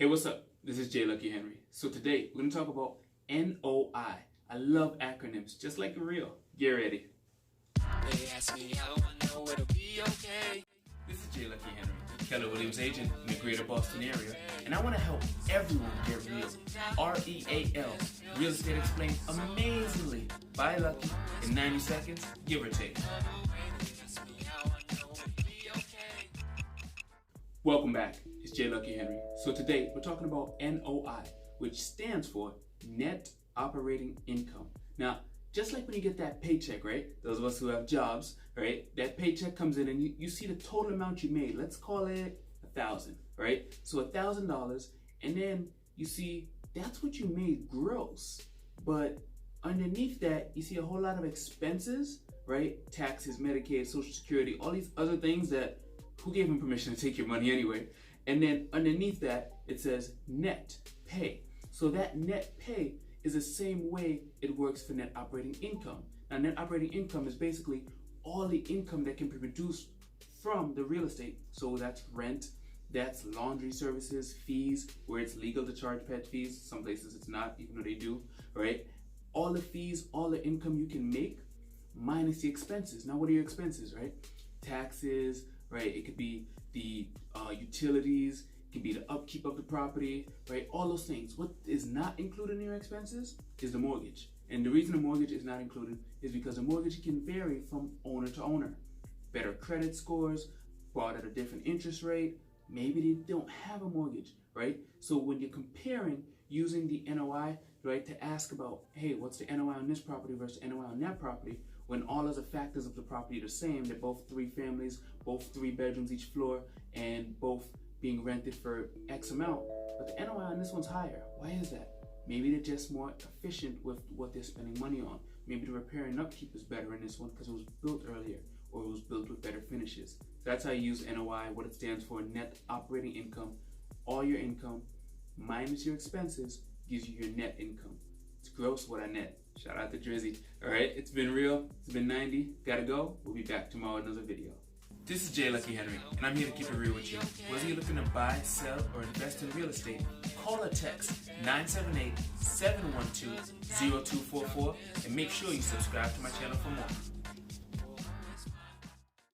Hey, what's up? This is J. Lucky Henry. So today we're going to talk about NOI. I love acronyms, just like the real. Get ready. They ask me how I know it'll be okay. This is J. Lucky Henry, Keller Williams agent in the greater Boston area, and I want to help everyone get real. REAL. Real estate explained amazingly by Lucky in 90 seconds, give or take. Welcome back. It's J. Lucky Henry. So today we're talking about NOI, which stands for Net Operating Income. Now, just like when you get that paycheck, right? Those of us who have jobs, right? That paycheck comes in and you see the total amount you made. Let's call it $1,000, right? So $1,000, and then you see that's what you made gross. But underneath that, you see a whole lot of expenses, right? Taxes, Medicaid, Social Security, all these other things that who gave them permission to take your money anyway? And then underneath that, it says net pay. So that net pay is the same way it works for net operating income. Now, net operating income is basically all the income that can be produced from the real estate. So that's rent, that's laundry services, fees, where it's legal to charge pet fees. Some places it's not, even though they do, right? All the fees, all the income you can make, minus the expenses. Now, what are your expenses, right? Taxes, right? It could be the utilities, it could be the upkeep of the property, right? All those things. What is not included in your expenses is the mortgage. And the reason the mortgage is not included is because the mortgage can vary from owner to owner. Better credit scores, bought at a different interest rate, maybe they don't have a mortgage, right? So when you're comparing using the NOI, right, to ask about, hey, what's the NOI on this property versus the NOI on that property, when all other factors of the property are the same, they're both 3 families, both 3 bedrooms each floor, and both being rented for X amount, but the NOI on this one's higher. Why is that? Maybe they're just more efficient with what they're spending money on. Maybe the repair and upkeep is better in this one because it was built earlier, or it was built with better finishes. So that's how you use NOI, what it stands for, net operating income. All your income minus your expenses gives you your net income. It's gross what I net. Shout out to Drizzy. All right, it's been real. It's been 90. Gotta go. We'll be back tomorrow with another video. This is J. Lucky Henry, and I'm here to keep it real with you. Whether you're looking to buy, sell, or invest in real estate, call or text 978-712-0244 and make sure you subscribe to my channel for more.